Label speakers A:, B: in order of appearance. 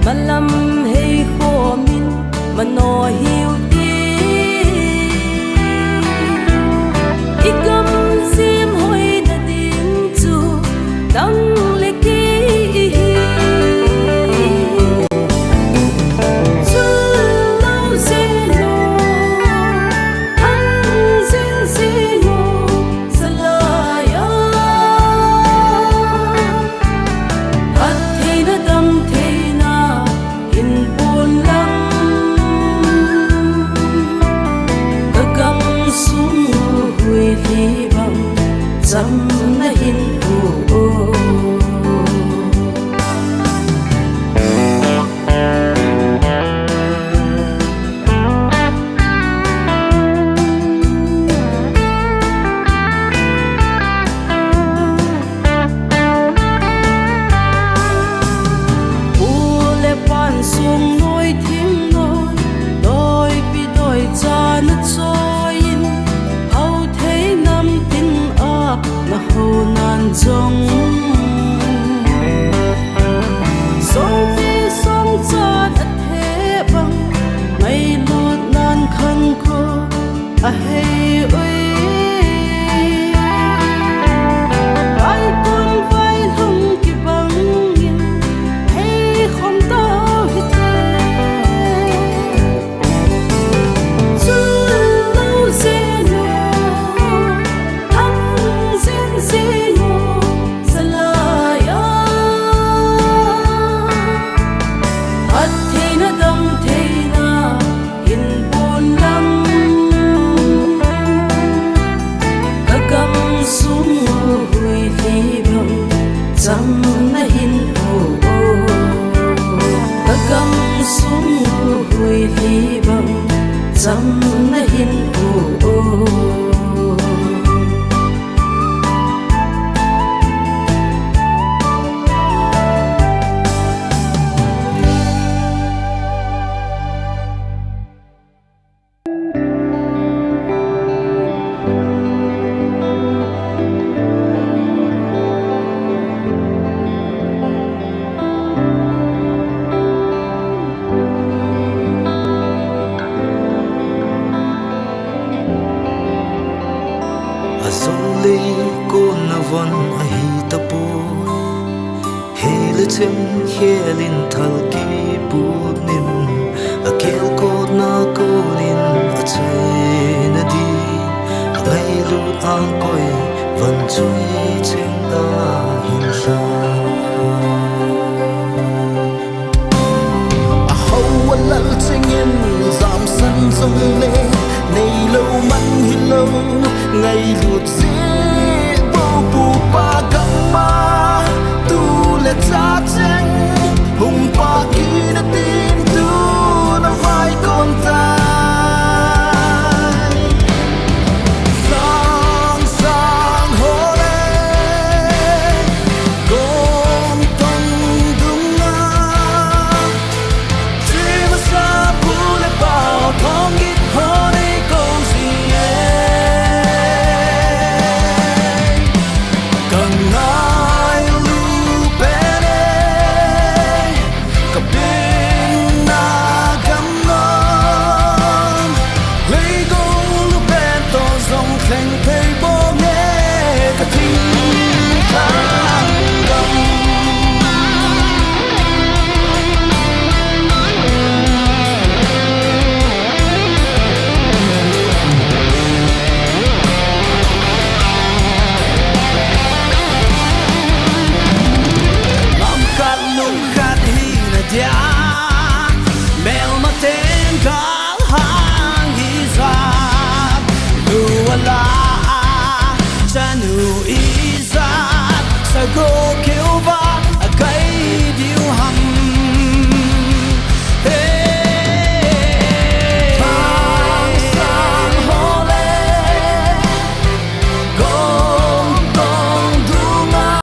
A: malam hei khomin mano hiu ti ikam sim hoi na din chu dang le ki Sam na hin u Ule pan sum noi thim noi doi pi doi cha na choin hau thei nam tin na ho nan jong song ti song chan a the bang mai lut nan khan ko a hei oi ai kun vai lung ki bang in hei khom ta hi te chu lo se no Sam na hin o Agam sum hui li bang Sam na hin o
B: Azole ko na von a hi ta po hele chem helin thal ki pu nin a kel ko na ko nin a chai na di a ngai lu ang koi van chui cheng da hin sa a ho lal cheng in zam san zong le nei lo man hi lo ngày lụt dễ bao bù ba gam ma tu lệ cha cheng hùng pa ki na tin tu na vai con tai sang sang ho le con tông dung na chỉ mà sa bu le bao thong ít ho đi câu gì
C: alive.